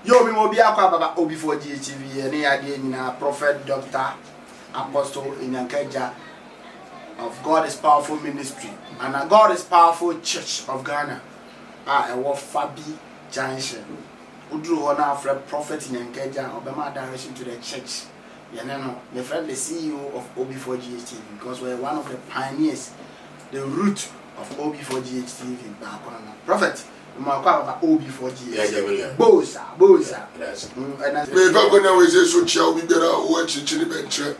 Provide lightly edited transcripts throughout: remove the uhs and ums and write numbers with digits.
Yo, me will be a baba before GTV, any idea in a prophet, doctor, apostle in Yankeja of God is Powerful Ministry and a God is Powerful Church of Ghana. I was Fabi Junction. Udru Hona for prophet in Yankeja or Bema direction to the church. You know, my friend, the CEO of OB4GHTV, because we're one of the pioneers, the root of OB4GHTV. Prophet. OB4G. Bosa. Yes. Me back when I was a social we get our watch in venture.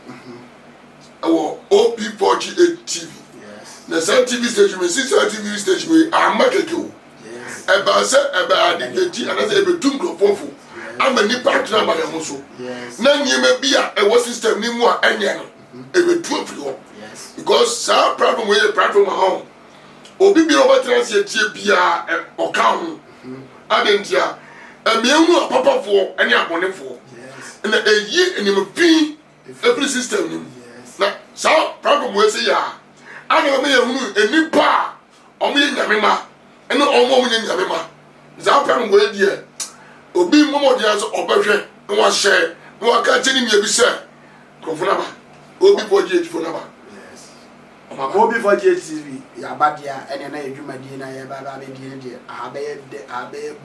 Our OB4G TV. Yes. The same TV station, TV station, I'm not a two. Yes. About the G and as a betum of I'm a new partner by a muscle. Yes. None you may be a system ni more and yan. A betum for you. Yes. Because some problem with a platform at home. Obi bi over transit bia account adentia emiemu papa for any abone for na eyi enim pin every system nim na so problem we say ya ana me ehunu enipa omo nyamema ene omo nyamema za problem we die obi momo dia so obehwe no wa share no wa ka tini mi ebise kofuna ba obi boje funa ba OB4GHTV, Yabadia, and then you might dinner, Baba, Abe,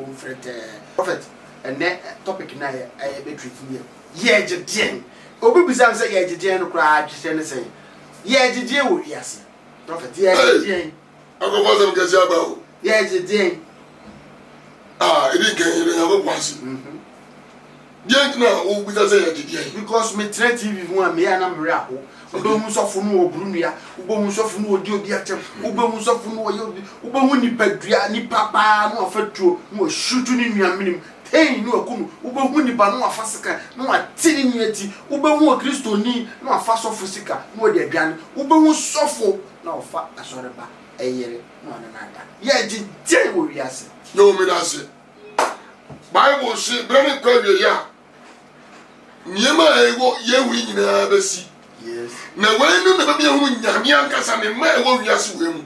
Prophet, and that topic now, I be treating you. Yeah, Jen. Obi Bizan say, yeah, Jen, cried, just say, yeah, Jen, yes. Prophet, yeah, Jen. I go for some Gazaba. Yeah, Jen. Ah, it didn't get you once. Jen now, who will say, Jen? Because me train TV, one me and I'm real. Ubehu sofo no obrunia ubehu sofo no odi obi atem ubehu sofo no yobi ubehu nipadua nipa pa no afatuo no shutu ni nuamenim hey no akunu ubehu nipa no afasika no atini niati ubehu kristoni no afasofo sika no de aduane ubehu sofo na ofa asoreba eyere no anada ye gije wo wiase no me da se Bible say brani kwawe ya niema ewo yehu nyina besi. Yes. Na wenu na baby hu nyame ankasa ne ma ewo wiase wemu.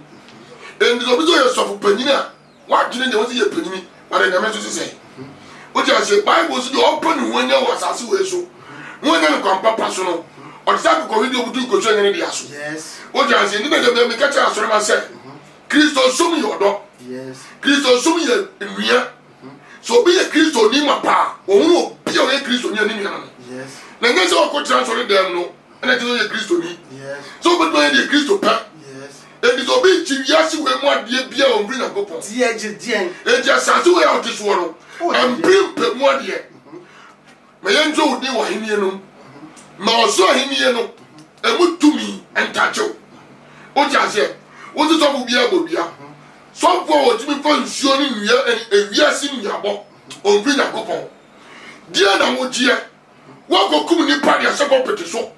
And the obizo ye sofu panina. Wa dwene de wosi ye panini. Wa de nyame so sese. O ti ase Bible so de open hu anya wasase we so. Mu anya ne kwampa pa so no. O ti sa ko video butu ko so anya ne dia so. Yes. O ti ase ni de me ka cha so ma se. Kristo so mi yodo. Yes. Kristo so mi ye nwia. So be ye Kristo ni ma pa. O hu bi o ye Kristo ni ani nwia no. Yes. Na ngese o ko tra so de dem no. And it is a Christo. Yes. So, but when the Christo pa, yes. And it's obey Chiviasi where more dear beer on green and go. Dear Jen. And just as we out this one, and pimp more dear. My angel knew what he knew. Ma saw him here, and would to me and touch you. What I said, what is up with Yabobia? Some forward to me for showing you and we are seeing your book on green and go. Dear Namodia, what go come in party as a competition?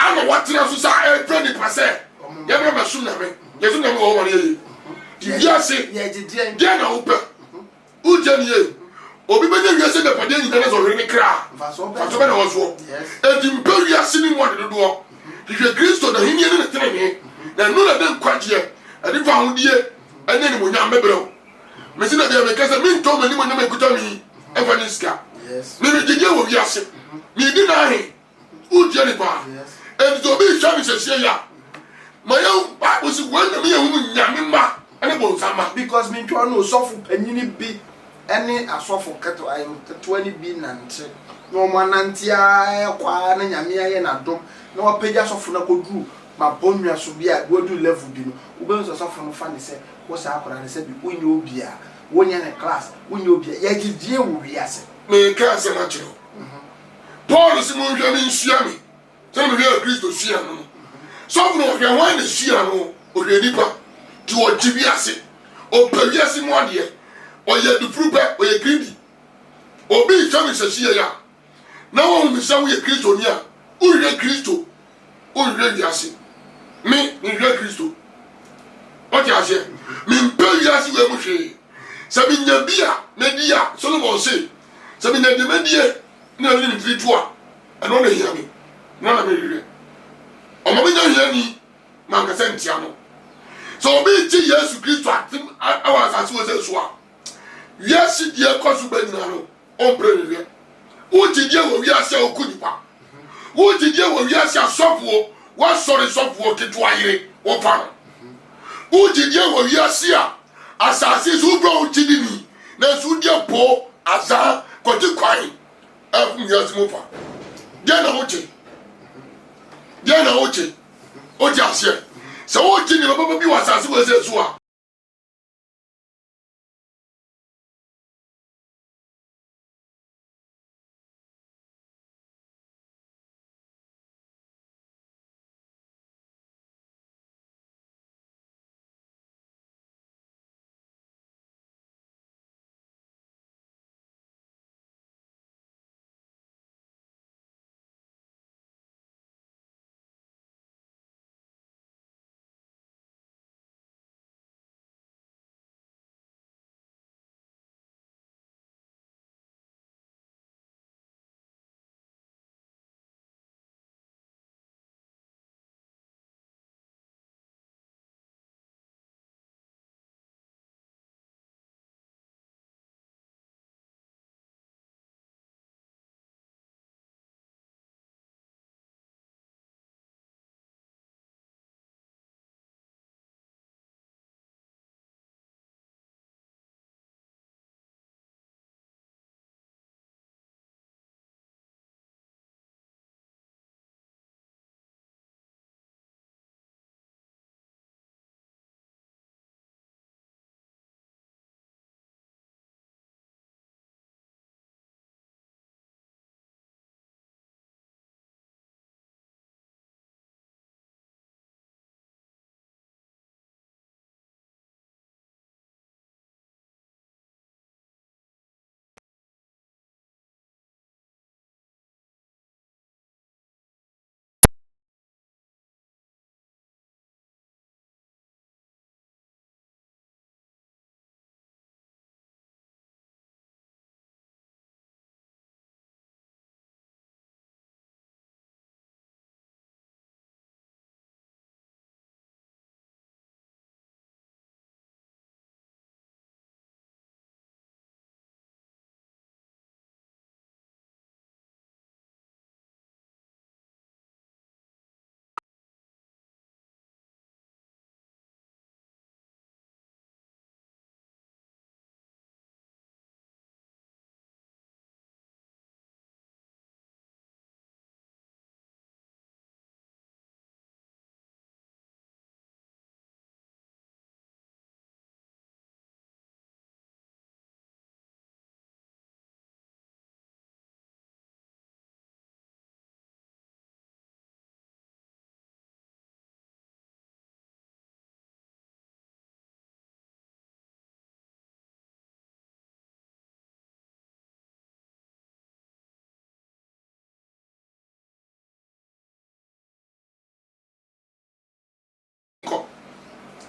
I know what to say. I pray the passe. You never soon have it. You never over here. Yes, yeah, no, who Jenny? Obi Benya, you said the Paddy is already cry. Fasovena was war. And Imperial sitting one to the door. If you agree to the Indian and the train, then none of them quite yet. And if I would hear, and then when I'm able, Messina, because I mean, told me when you make good on me, Evaniska. Yes, maybe the year will be asking. Me deny who Jenny Bar. Yes. And to be Shabbos says, yeah, my own Bible was one of me who Yamima and a Bonsama. Because me to know suffer penny be any a suffer cattle I 20 bin and no manantia, qua, and Yamia and a dom, no pages of Funaco, my bomia should be a go to level dino. Ubers or suffer no funny said, what's up? And I said, when you be a one year class, when you be a yet dear will be as me can't say much. Paul is moving in Siami. Some of you are Christ to see no. Some of you want to see no, or the Nipa, to what Tibiasi, or Periasi Modia, or yet the Fruba, or your greedy. Or be Shamis a Sia. Now only some way Christo near, who is Christo, who is Yasi. Me, in your Christo. What you say? Me, Periasi Wemushi. Sabina Bia, Media, Solomon say, Sabina de Media, no living 3 and only hear me. None of me. Or maybe you Manka Sentiano. So be Jesus Christ, I was as well as well. Yes, dear Cosu Benano, on pray. What did you we are so good? What did you we are so software? What sorry software to try or pan? What did you we are see? Assassins who brought Chidini, Nasudia Po, Asa, got to cry. Yes, move. Diana Ochi. Diana Ochi. Ojasia. So, what did you was as well as well?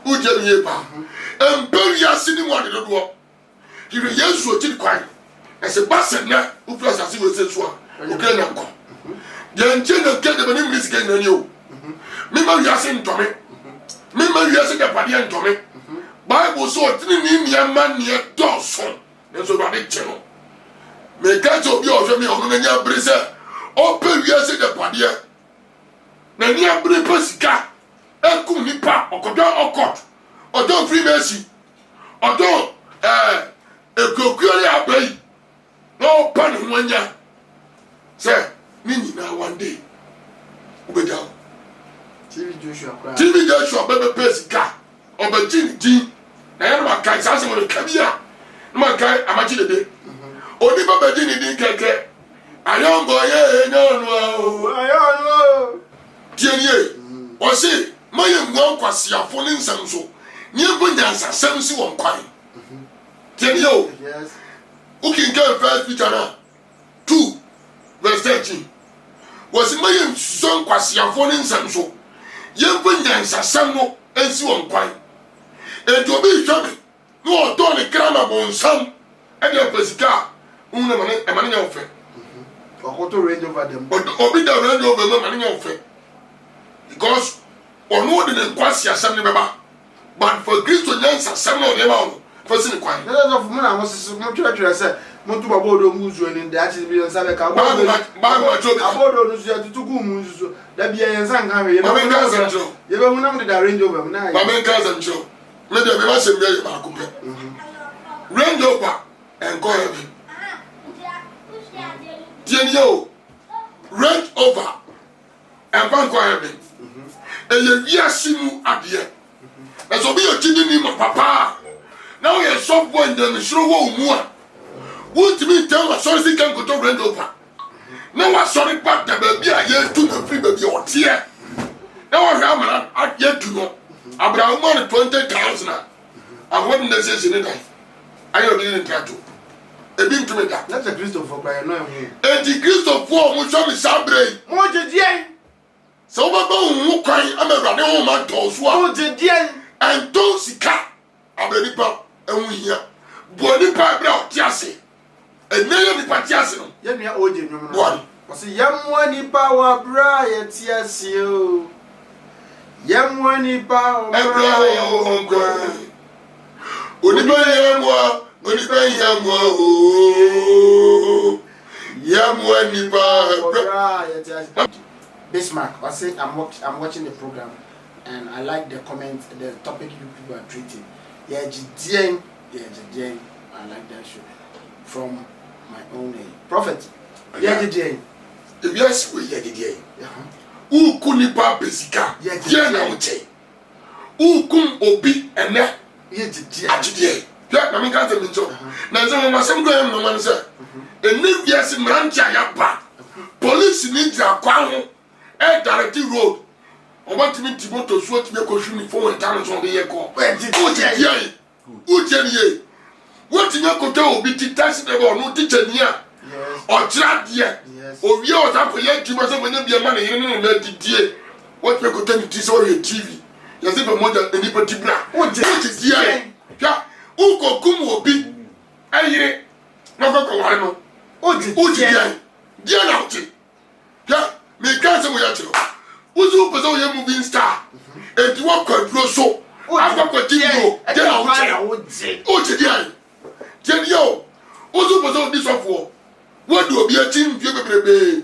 Ujye pa emperia sini mo de do hire yesu oti kwan ese base na ufra sase we se so a okre na ko je nche na ke de bani misike na ni o mi ma wi ase ntome mi ma wi ase de pade ntome bible so tini ni nia ma ne do so na so ba de che no me ka jo bi o hwe mi onu na nya brese o pe wi ase de pade na ni abre pasika ekum nipa okodo okot odo freemason odo ekokuori abai no pan nwanya se ni nyina one day ubeja TV Joshua bebe pesika obejin din na ya ma kai sase mo kabia na ma kai amachi dede oni baba din din keke ayongo ye nyonu ayonu tienie o se maye nwa kwasiafo ne nsanso nye bonyansa samsi won kwan tienie o yes ukinka first Peter 2 verse 13 was maye son kwasiafo ne nsanso ye bonyansa sam no ensi won kwan e to bi hwame no odo ne krama bonsam e de pesika unna mane e mane nya ofe okoto range over them obi da range over them mane nya ofe because onu de ne kwasi asam ne beba but for Christ to nyansa asam no ne ma no for sin kwan let us of muna mo sisu mo twetwe say Montu Babodo Muzu and the Achis Sabe Babodo to Gumu, that be a young Harry. You don't know the Range Rover now. My main cousin Joe. Maybe I must have made a Range Rover and go ahead. Yo, Range Rover and Banco Heaven. And you Yasimu at the end. As will be a children in my papa. Now you're soft boy and then show more. What do you tell us? Sorry, can go to Range Rover. No, I'm sorry, but the baby I hear to the free baby or tear. Now I have yet to know. About 20,000. I wasn't necessarily. I didn't try to. A big to me that. That's a Christopher by a name. And the Christopher will show me Sabre. More than So I'm crying. I'm a running home and told you. And don't see cat. I'm ready, pop. And we here. Body pipe out, Tiasi. And then the Patiasino. Yet me old you. One. Was a young one in power, Brian Tiasio. Young one in power, Brian. Bismarck, I say I'm watching the program and I like the comments, the topic you people are treating. Yeah, I like that show from my own age. Prophet, yes, we who couldn't pop Bessica? Who couldn't obi and that? Yes, yeah, I mean, got them in so. Now, some going no man, sir. And live yes in Rancha Yapa. Police needs a crown and directed road. I want to meet Timoto Swat to make a uniform and talents on the echo. What in your hotel will be detached about no teacher near or trap yet. Or you are up yet to myself when you be a money in the dear. What you could tell you this or your TV? Yes, if a mother anybody black. What is the yeah? Uko kumu obi ayire na koko wano oji dia na uti ya me kan se mo ya chiro uzu pese o ye moving star enti wo kwaduro so akoko tingo dia na uti oji dia yo uzu pese o disofo wo do obi achi mfie bebrebe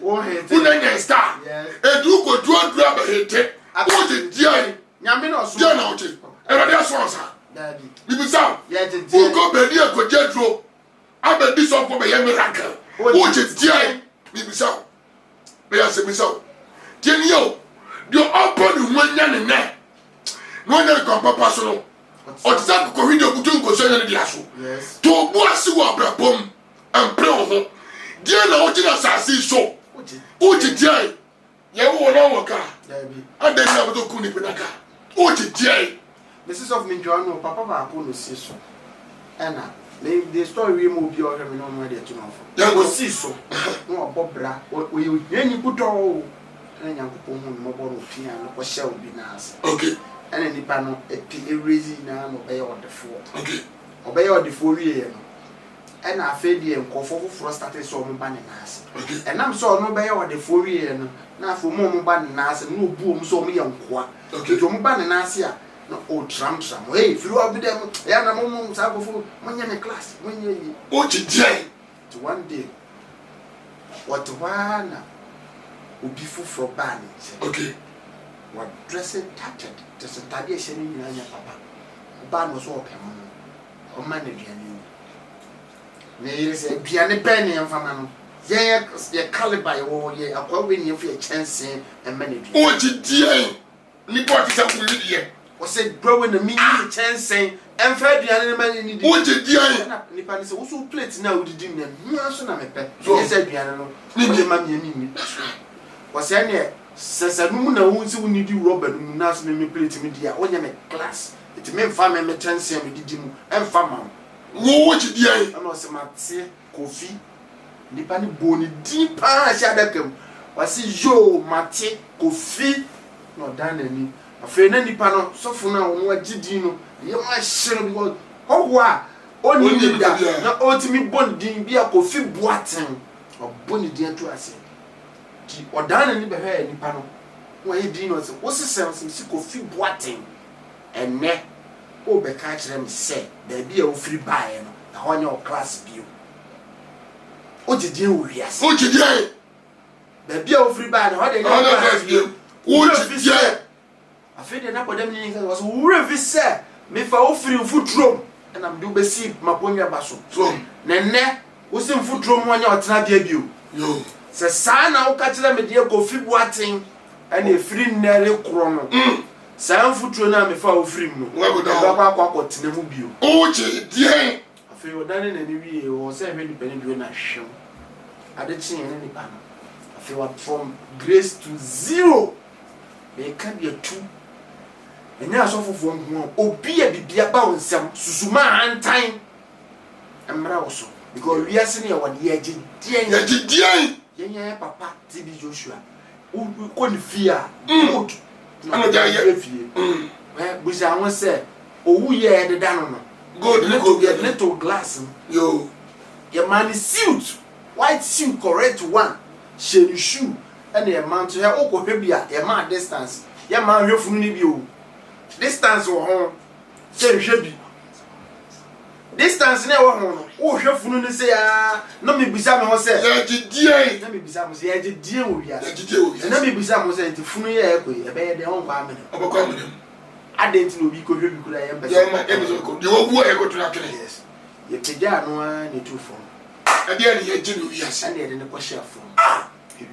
una nya star enti uko duro ba hete oji dia nyame na so dia na uti erade aso sa Bibisa, who go be near Cojedro? I'm a bishop for a miracle. Which is dear, Bibisa. May I say, Bibisa? Jenio, you open one yan and that. No one can papa so. Or that corridor between Cosen and the Asso. To Boasu Abrapom and Pro. Dear Lordina Sassi so. Which is dear. You won't know a car. And then I will do Kunipinaka. Which is dear. Mrs. of Minjoano, Papa Bacono Siso. Anna, the story we move your having no idea to know. There was Siso. No, Bobra, what will you put all? And young people mobile piano or shall be nice. Okay. And any panel, a raising now, obey on the four. Okay. Obey on the 4 year. And I fed the and call for started so banning us. And I'm so no bay on the 4 year. Now for more banning us and no boom so me on qua. Okay, to banning us here. No, oh, Trump, some way. If you are with them, yeah, no more cycle for when you're in class. When you what you day to one day. What one will be full for banning. Okay. What dressing tattered, just a tradition in your papa. Ban was open or managing you. Nay, say, piano penny and famano. Yeah, your caliber or ye are calling you for a chance and manage. What you day? Nipot is up with you. Was it growing a meaning chance saying, and fed the animal in the what you day? Nipan is also plates now with the dinner. No, so I'm a pet. So said, Piano, Nibby Mammy and me. Was any says a moon, I won't see when you do Robert, who asked me plate to me, dear, on your class. It may farm me chance with the dim and farmer. What you day? I'm also my say, coffee. Nipan bony deep as Yadakam. Was it Joe, Mate, coffee? Not done any. Afraid any panel, so for now, what did you know? You might share because oh, only that not ultimate bonding be a coffee boating or bonny dear to us. Or done any behavior any panel. Why you didn't know what's the sense in coffee boating and ne oh, be catch them say there be a free buy the on your class view. ojidi wiase ojidi ai be bia ofri ba na ho de ojidi ai afede na kodam ni nka so wure fi se me fa ofri mfutrom na mdu be si maponya baso so nenne wo si mfutrom wonya otena dia bio yo se sa na wo ka kire me de ko fi buaten ana efri nnere kro no sa mfutro na me fa ofri mu no ba kwa tena mu bio ojidi ai afei odane na ni wie wo se hwe ni pani bio na hwem ade chi ne ni pa no afei what from grace to zero me ka bia tu enya asofofo nhu obi a bibia ba wonsam susuma antan emra wo so because we are senior one year gidien yenya papa TB Joshua ko ni fia good ano ja ye fie buza won say owu ye de da no good little glass yo your man suit white suit correct one shiny shoe and your man to here okwo bia your man distance your man hwefunu ni bi o distance wo ho se hwe bi distance na wo ho no wo hwefunu ni se ya no me bisa me ho se ya gidien na me bisa mo se ya gidien wo bia na me bisa mo se ti funu ye ekwe e be ye de ho kwa me obakwa me adenti no bi ko hwe bi kula ye mbese ya ma ebizo ko de wo buo ye ko tuna kene yes ye peja no ni tu fo ade ani ye ginu wiase ande de ne ko share fo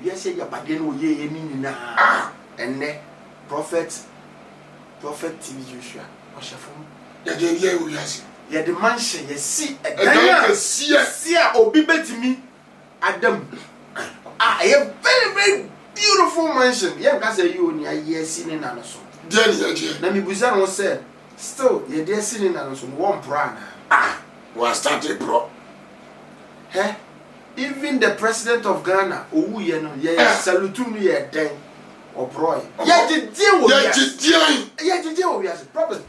wiase ya pade no ye ye ni nyina enne prophet TB Joshua o share fo ya de ye wiase ye de mansion ye si edanya si a obi betimi adam ye very very beautiful mansion ye nka say you ni aye si ni na no so de ni ye na mi buza no say still ye de si ni na no so one brand wa start a pro even the president of Ghana owu ye no ye salute no ye den obroy ye gidie wo ye gidie wo ye prophet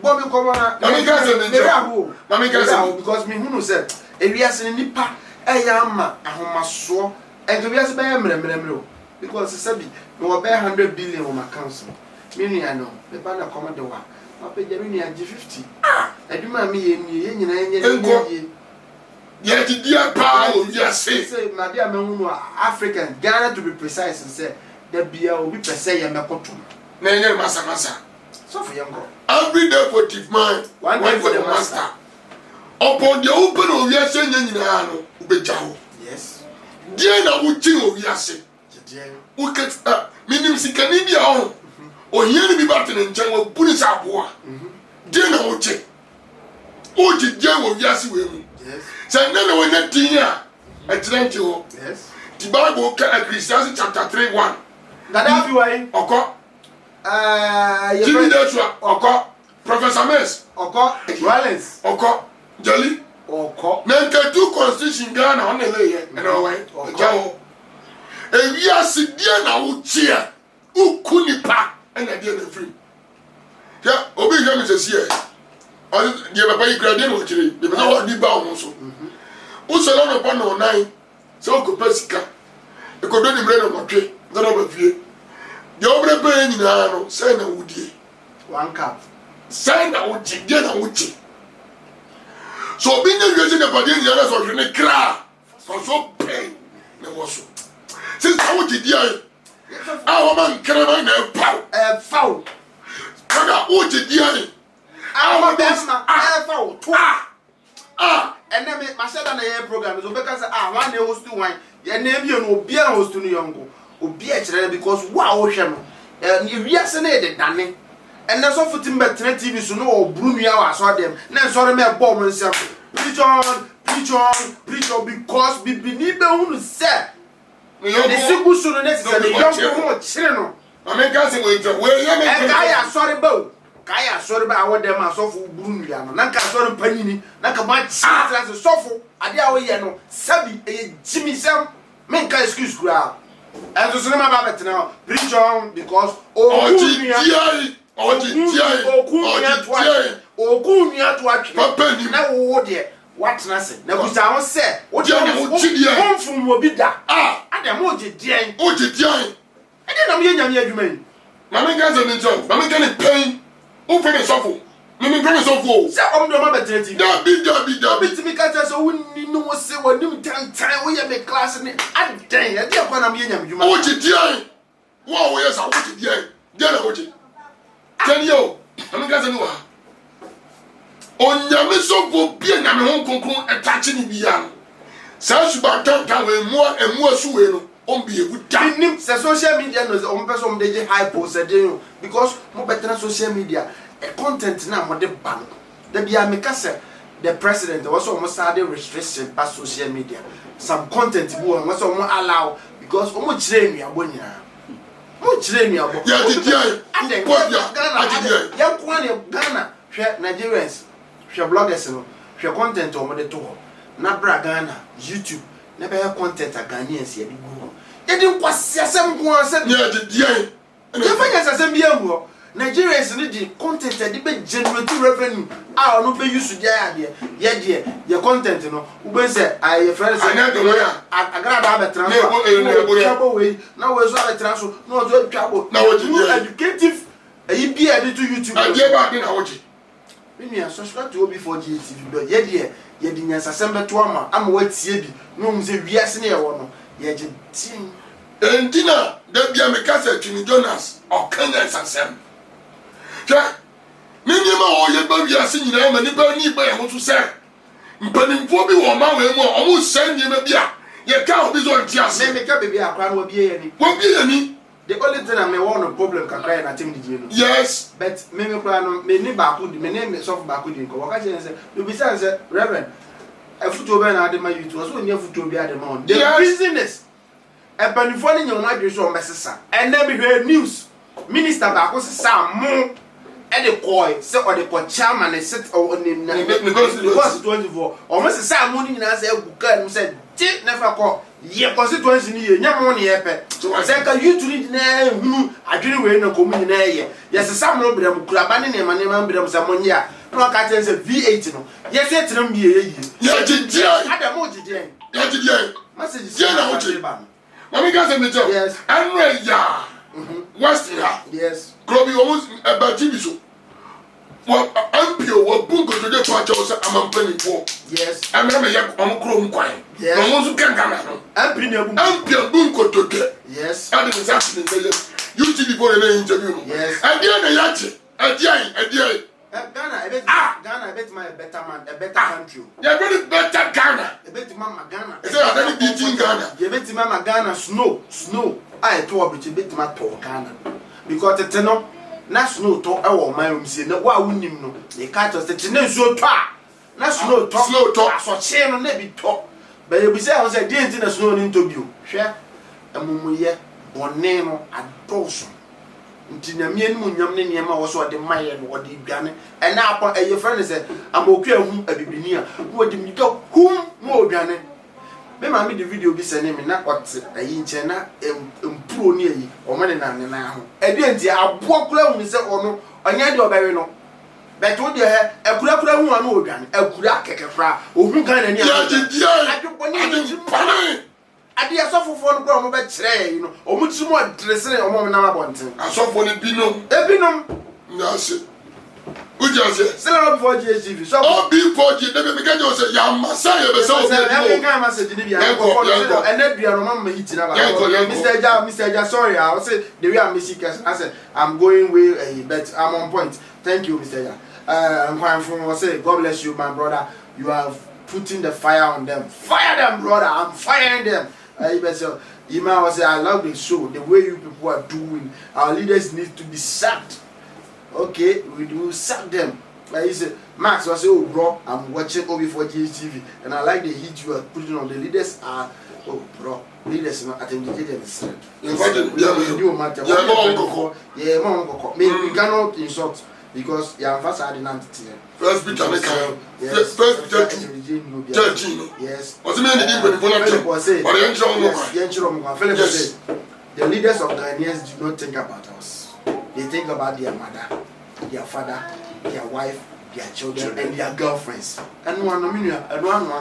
Bobby come on because me who say ewiase ni nipa eyama ahomaso ewiase be mremremro because sabi me wo be 100 billion on my council me nua no me ba na come de wa ma pe je me nua je 50 aduma me ye nyina ye ye gidie pa o wiase say na dia me hu no African Ghana to be precise say the bia obi pese ye mekoto na enye masa so for yango every day for thief man one for the master upon the open o wiase nyina no ubejawo yes die na wuchi o wiase u ket minim sikani bia ho o hiani bi batene nchen wo buni sa aboa die na wuchi o gidie wo wiase we mu yes say na wona tin a etrenti ho yes the Bible Ecclesiastes chapter 3:1 dada fi wai oko Jimmy Detsua oko Professor Mess oko Rollins oko Jali oko na nketu constitution Ghana on leye na we jawo ewiase die na wo chia ukunipa na die na free ya obi hwe me sesi e o die baba yi grade no chire de be so di ba o so o so na no pa no nine so ko pasika e ko do ni mre no motwe na no ba fie de obre pe nyina no say na wudie one cup say na wuchi die na wuchi so bi na wiase na pade nyina na so hwe ne kra so pain na wo so since I wuchi die awo man kra man na pau kada wuchi die awo besma pau to and then my shada na ye program so because one dey host one ye na bi no obi a host no yongo obi a kire because wa wo hwe no e wiase na de dane and na so futim betre TV so no obru nua wa so dem na so me bom nsem preach on because bibini be hunu se the siku so no next say the yongo ho kire no America say we ya me kaya sorry ba kaya sorry ba wo dem asofo buru nua no na ka sorry panyini na ka ba chira se sofo ade a wo ye no sabi e jimi sem men ka excuse kura and so na ba betena preach on because okunua to atwe na wo de watena se na busa ho se wo de wo fum obi da ade mo gidien ade na mo ye nyame adwuma yi mama gaza ni jo mama gani pain o fe me sofo Mimi promise of go. Say do ma betre TV. Dabi. Bitimi ka tell say wonni no wo say wonni tan wo ye me class ni adan e dey kwa na me nyam djuma. Wo ji dian. Wo yes a wo ji dian. Dian na wo ji. Tell you. Ami ka say no wa. Onyame so go bia na me hon konkon etache ni bia. Sa suba tan we emu asu we no. On be a good time. Nim say social media no on person dey high post dey because mo better social media e content na mo dey ban. Da bia me ka say the president was almost started restriction by social media. Some content bu was almost allow because omo chire nua bo nyina. Mo chire nua bo. Ya di Ya kwa ne Ghana hwe Nigerians hwe bloggers no hwe content omo dey to ho. Na bra Ghana YouTube na be content a Ghanaians ye di go. Ye di kwasi asem ko asem. Ya di dian. Ye fanya asem bia mu. Nigerians need the content that they generate revenue. Ah, no be use there. Your content, you know. Ube say, I friends. I got a transfer. Way now we're so transfer. No, trouble. Now what you educative. You be added to YouTube. I gave back in our When you subscribe to OB4GTV, but yeah, you didn't assemble to Ama. I'm what see. No, say we are senior one. Yeah, team. And dinner, there be a Mikasa to Jonas or Kenyans and Sam. Minima o ye ba wi ase nyina ma ni ba ni ba ye ho so se mpanimfo bi wo ma we mu o mu san ni ma bia ye ka obi zo nti ase me ka bebi akwa na obi ye ni the only thing I may want no problem kakra na tem di no yes but me kwa no me ni ba ko di me ne so ba ko di ko waka che say you be say reverend afuto be na ade ma you to so ni afuto bi ade ma on the business mpanimfo ni nyoma dwe so o mesesa and then be hear news minister ba ko sesa mo and the coy, say or the chairman and sit on him because 24. Almost the same morning as a book and said, Take never call ye constituency near money. So I said, you to read name, I didn't win no community. Yes, some of them could abandon him and remember them someone here. No, I can't say V8. No, yes, it's not me. Yes, I don't want to yes, message. Let me get some job. Yes, I'm ready. What's yes. Groby almost about TV. Well, I'm pure. What book to the party? I'm a penny for. Yes, I'm a young chrome coin. Yes, I want to can I'm pure bunko to get. Yes, I didn't actually tell you to before the interview. Yes, I did a yacht. Ghana, I bet my better man, a better country. You're very better Ghana. I bet Mama Ghana. Is there any beating Ghana? You bet Mama Ghana snow. I told you bet my to Ghana. Because it's no, na snow to our my room say no wa wunim no. They catch us the so to. Na snow to. So chain on be to. But you be say I say dey na snow interview. Hwe amumu ye bone no adoso. Nti na me anu nyam ne niam a wo so de maye no wo de dwane e na apon e friend say amoku ahu abibini a wo de mi do hum mo dwane me ma me de video bi sene me na ot ayi nche na empro ni ayi o ma ne na ho e de nti abo kura hu se ono onya de obawe no bet wo de he akura hu anu odwane akura keke fra ohun kan na ni ya de dia adwo ni ade asofofo no bro mo be kire you know o muti mo adresse o mo na mabonten asofo ne binom na se ujase sela before GTV so before GTV dem me kaje o se ya masa ye be so o be kan message ni bia and that bia no mama hit na ba Mr. Ja sorry I say the way I'm missing I said I'm going way but I'm on point thank you Mr. Ja I'm going from say God bless you my brother you have putting the fire on them fire them brother I'm firing them Ima was say I love the show the way you people are doing our leaders need to be sacked okay we will sack them like he said Max was say oh bro I'm watching OB4GTV and I like the heat you are putting on the leaders are oh bro leaders not attended themselves yeah we cannot insult because you are fast adding anti first Peter first Peter 13 yes what's the meaning when the leaders of Ghanaians do not think about us they think about their mother their father their wife their children and their girlfriends and one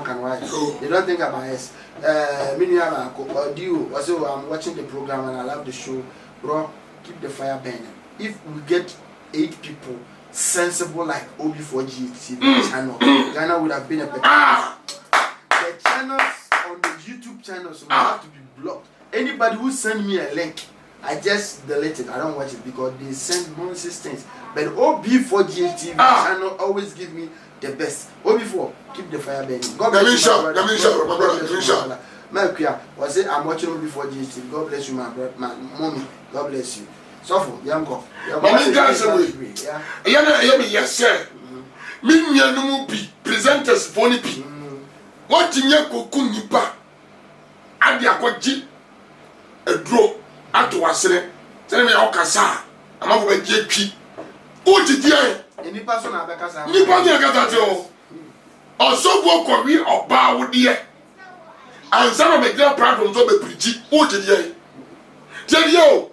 can write they don't think about us I'm watching the program and I love the show bro keep the fire burning if we get 8 people sensible like OB4GTV channel, Ghana would have been a better. The channels on the YouTube channels will have to be blocked. Anybody who send me a link, I just delete it. I don't watch it because they send nonsense things. But OB4GTV channel always give me the best. OB4, keep the fire burning. God bless you, my brother. My was it? I'm watching OB4GTV. God bless you, my brother, my mommy. God bless you. So for young girl. Mommy dance away. Yes, sir. Me no be presenters phone be. What in your cocoon nipa? Adi akwaji edro ato wasere. Tell me how kasa. Ama go be twi. O ti die. Any person abekasa. Ni pa dey kasa ti o. Osobo kowi oba wo de. Ansa no me dey proud so be preach. O ti die. Tell you.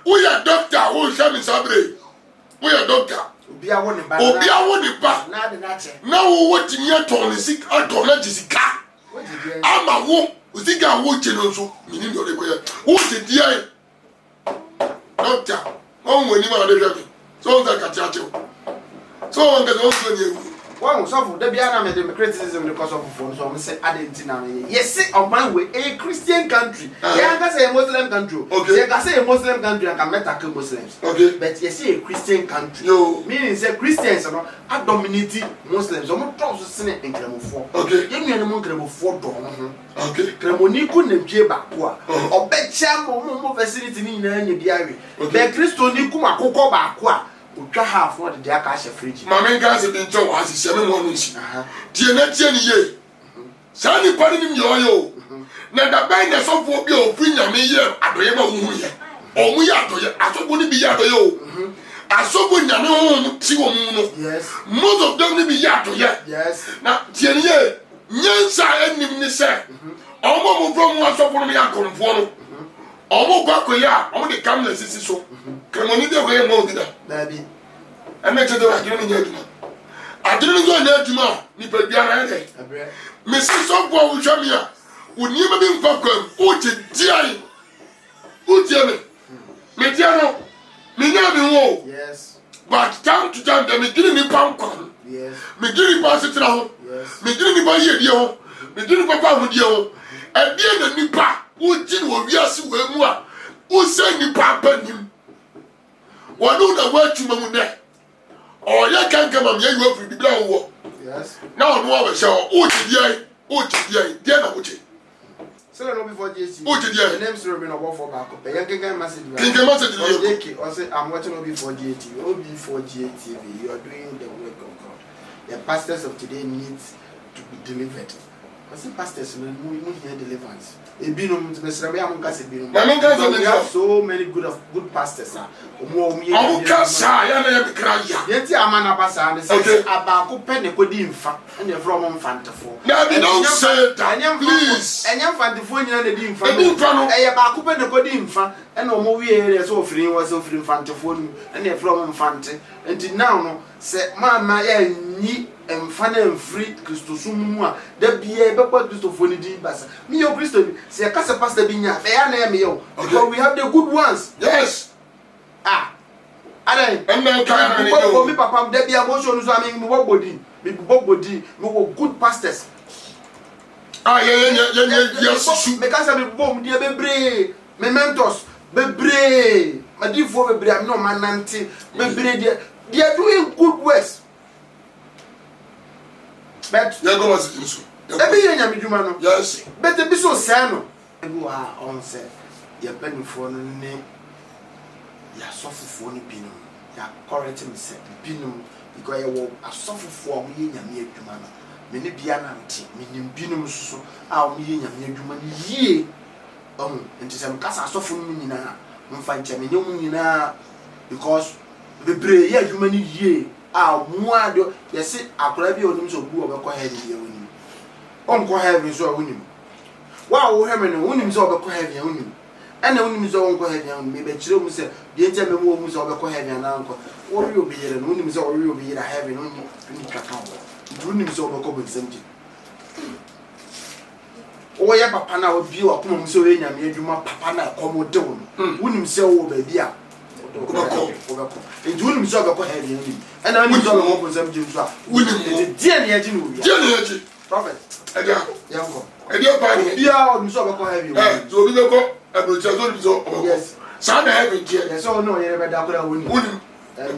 We are doctor, who is coming Sabre. We are doctor. Obia won the ba. Na de na che. Now what in your tone sick aton na jisika. Ama wo, usiga wo cheno so. Mini no le ko. Wo ti dia. Doctor, won woni ma de hwe. So on ka cha che. So on ka so ni. One so there be an criticism because of phone. So I say Argentina. Yes, on my way, a Christian country. Yeah, I can say a Muslim country. Okay. I can say a Muslim country and can attack Muslims. Okay. But yes, a Christian country. No. Meaning say Christians are dominating Muslims. So I'm trying to say in Kremofo. Okay. You mean I'm Kremofo do. Okay. Kremoni ku na bie ba ko a. Obecha mo facility ni na nya biare. Be Christo ni ku makokọ ba ko a. Utwa half what the aka she fridge. Mama nka se bin cho wa se me mo nsi. Tie na tie ni ye. Sa ni pa ni mi yo. Na da ban na so fo bi o fi nyame ye adoye ba hu ye. O mu ya adoye, asobo ni bi ya adoye o. Asobo nyame hu ti wo mu no. Yes. Most of them ni bi ya adoye. Yes. Na tie ni ye. Nyansa anim ni se. Omo mo bro mu asobo no ya konfo no. Omo gwa koya, omo de kam na sisi so. Kremoni de koye mo dida. Baby. Ame che de wa kire ni aduma. Adunu zo na aduma ni pa bia na ede. Abre. Me si so bo wo hwa mi a. Oni ma bi mfa kwam. O che diai. O tie me. Me dia no. Me nya bi wo. Yes. But time to time de me giri ni pam kwam. Yes. Me giri pa se tra ho. Yes. Me giri ni ba ye die ho. Me giri papa ho die ho. E die na ni pa. O ji no wi ase we mu a. O se ni pa pa nim. Wanu na wa tuma mu ne. O ya kanka mam ye you free bibla wo. Yes. Now no wa se o ti die, die na wo ti. So no before Jesus. O ti die. The name is Robin Obofo back up. Yan kanka message. Kanka message dey. Okay, o say I'm watching OB4GTV. OB4GTV, you are doing the work of God. The pastors of today need to be delivered. I say pastors no hear deliverance. Ebinum mesrame am ka se binum. We have so many good pastors ah. Omo kasa ya na ya bikraya. Yenti amana pasa and say abako pe ne kodi mfa. And you from mfantefo. Now they don't say that. Please. Enya mfantefo nyina na di mfa. No. Eye baako pe ne kodi mfa. And omo wi ere so ofiri was ofiri mfantefo nu. And you from mfante. And now no say mama ya nyi emfana emfri Kristo sumu a da bia e bekwa Kristo foni di basa me yo Kristo bi se ka se pastor bi nya be ya na me yo because we have the good ones. Yes. Adai and then can me papa da bia mo show no so am me body me wo good pastors. Yes. Me ka se me bom dia bebre me mentors bebre madifo bebre am no manante bebre dia they are doing good works. But you go was it so. Every year you do man. Yes. But the be so sano. You are on say. You penny for no name. You suffer for no binum. You correct me say binum because you a suffer for me nyame adwuma no. Me ne bia na nti. Me nim binum so a me nyame adwuma no yie. Nti say me kasa suffer no nyina. Mfa nche me nyum nyina because bebre ye adwuma no yie. Muado yesi akora bi onim so bu obekọ heaven ye wonim onko heaven so wonim wa wo heaven no wonim so obekọ heaven wonim ena wonim so onko heaven me be kire mu se de ntia me mu so obekọ heaven na onko wo ri obi yere no wonim so wo ri obi yere heaven wonim ni kaka wo wonim so obekọ bonsemji o ye papa na obi wa kuma mu so we nyame adwuma papa na komo de wo wonim se wo ba bi a Obeko. It wouldn't so go ahead him. And I need to go for some Jews. Wouldn't dear Yajin. Prophet. Yango. And your body, yeah, so go ahead. So we go, I will tell you, yes. Son, I haven't yet. So no, you never doubt wouldn't.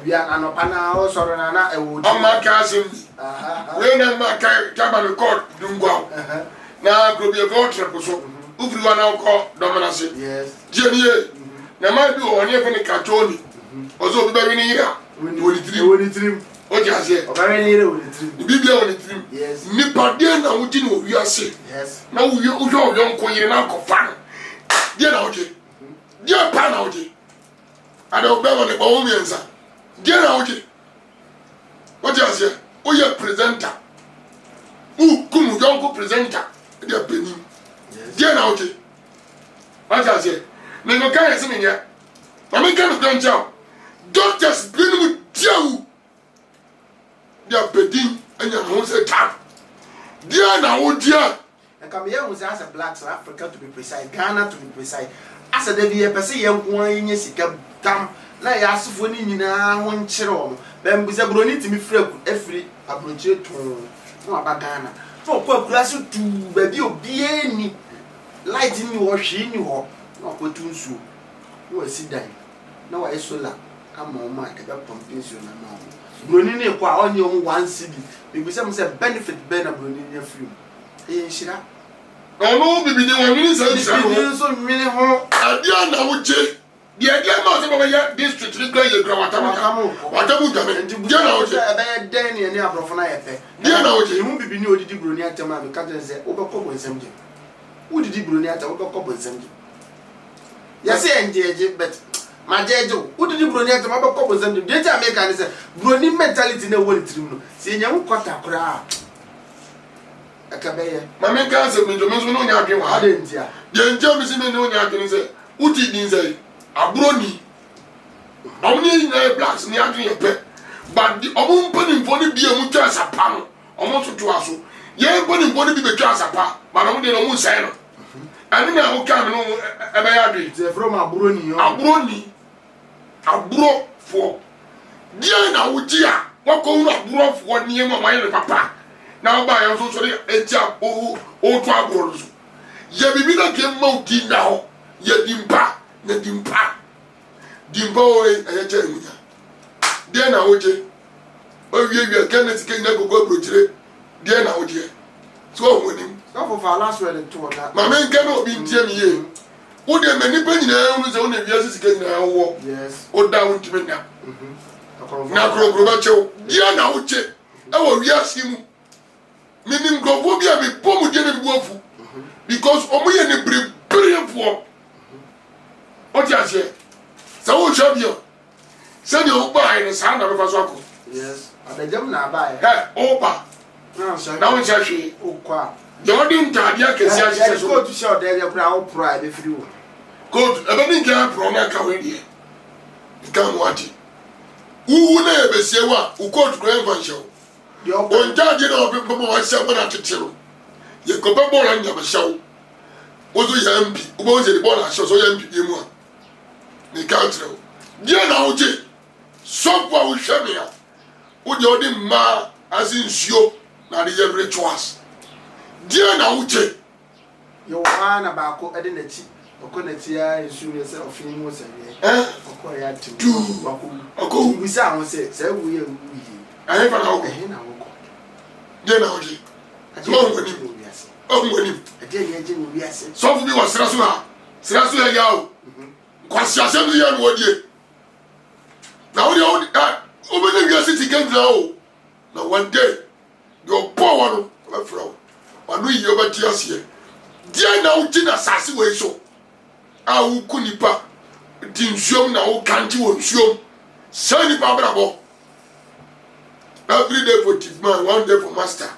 We are an opana or sorana, I would. On my cousin, when I'm my cabin court, don't go. Now, could be a gold triple so. Everyone now call dominance. Yes. Jenny, now might be on your cartoni. Also, very near. When it trim. What you say? Very near with the trim. Be on the trim. Yes. Nipper, dear, now we didn't we are sick. Yes. Now you don't call your uncle fan. Dear Naughty. Dear Panauty. I don't bear on the Bohemians. Dear Naughty. What you say? Oh, you're presenter. Who come with your presenter? Dear Penny. Dear Naughty. What you say? Never can't see me yet. I mean, can't jump. Don't just bring me to dear Penny and your house at time. Dear now, dear. And come here was as a black South Africa to be precise, Ghana to be precise. As a devil, per se, young one, yes, he can come. Now, I ask for Nina, one cheron. Then was a brony to me every approach to Ghana. For poor class to baby of any light in you or she knew her, not put to so. You will see that. Now I saw come on, my pumping you now. Brunini on your one city because some say benefit Ben Brunini free. Eh, Shira? No, baby, the one is so many home. I don't know what the idea must have a district to go your grandma. Whatever done, you know, Danny and your profile. You know, you won't be new to Brunia Tama because they overcome with something. Who did Brunia to overcome with something? Yes, and but. My dear Joe, who did you bring to my couples and the data make and say, Brony mentality no one to see you cut a crowd. A cabay. My man can't say, no, you are didn't ya. The James no, you say, who did you say? A brony. Only blacks near to your pet. But the own putting for the beer much as a palm, almost to us. Ye putting for the beer as a palm, but only the moon sailor. I think I will come no from a brony. Aburo for dear now with dear what go aburo for near my papa now by also sorry etia o twaboro ye bibi na ke mouti now ye dimpa o e che munya dear na oje o wie Kenneth Kenya gogo brochire dear na oje so wonim so for last word to that ma men ke no bi ntie mi ye wo de mani pa nyina unu se wo na wiase sika nyina wo yes o da won timi na na krogro ba chew dia na wo che e wo wiase mu minim grofo bia me pomu de na bi afu because omo ye ne brefo o ti ase sa wo chabio se ni o ba ai sa na be fa so akọ yes adajam na ba ai o ba na wo chashi o kwa de odin tadia kesi ase so to show there you kra o pride be free God, I don't think I pro na ka we die. Come what? Who na e be sewa, u court grand fancho. On charge no be pomo wa se na tetero. Ye ko be ball anya be shaw. Ozo ya MP, u bo se the ball a so ya MP bi mu a. Ni ka tro. Die na oje. So for we hwe me ya. U de odi ma asinsuo na de ye rituals. Die na oje. Yo ana ba ko ede na ti. Okonetia insure say ofin mu say okoya tu oko bisa won say wu ye wu yi ahe fa na oko na oko de na oji mo woni ade ye je wo wiase so fu bi wo sra so ya ya o kwasi asem ya no odie na wo o be na wiase ti kan o na one day your power no be fro wanu yi obati ase dia na uji na sase we so a wo kunipa di nsuom na wo kanti wo nsuom sani pa brabo every day for chief man one day for master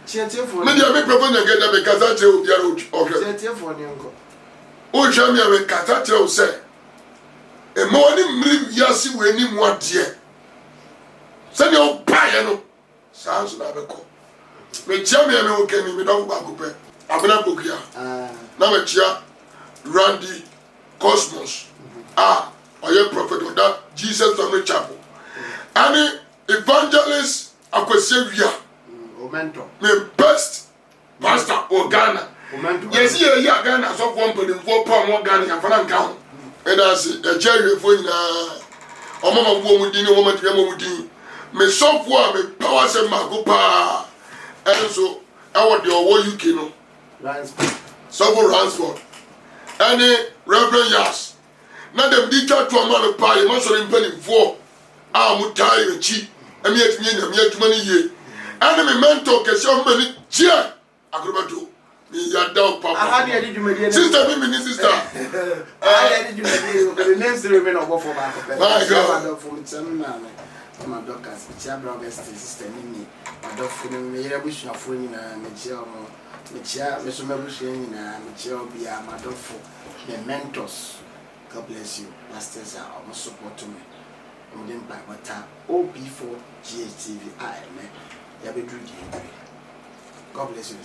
me dia me propose na get be kaza tre o biara o hwe ni nko o hwa me we kaza tre o se e mo ni mri yasi we ni mu ade sani o pa ye no sans na be ko me tia me o kemi me don ba ko pe abena bokia na me tia Randy Cosmos ɔyɛ prophet ɔda Jesus Family Chapel ɛne evangelist Akwasi Awia me best pastor wɔ Ghana yɛsi yɛyɛ Ghana asɔfoɔ mpanimfoɔ pa ɔmo Ghana yɛmfana nka ho ɛna ase ɛkyɛ awiefoɔ nyinaa ɔmama wo mu din ne ɔmama tiɛ mu din me sɔfoɔ a me power sɛ mako paa ɛnso ɛwɔ deɛ ɔwɔ UK no sɔfo Ransford ɛne Reverend Yas na dem di twa to ɔmo no paa yɛ masɔre mpanimfoɔ a ɔmo taa yɛ akyi ɛmi atumi nyame adwuma no yie ɛne me mentor kɛse ɔmo ni kyia akrobato yada papa sister mi ni sister ayɛ di dwumadi the next remain of for back my God from na my doctors chia brothers sister ni adofo no me yere busuafo nyina me chia omo me chia me so mabusua nyina me chia obi a madofo the mentors. God bless you pastors are almost support me within Bible time OB4 GHTV I me ya be do the God bless you.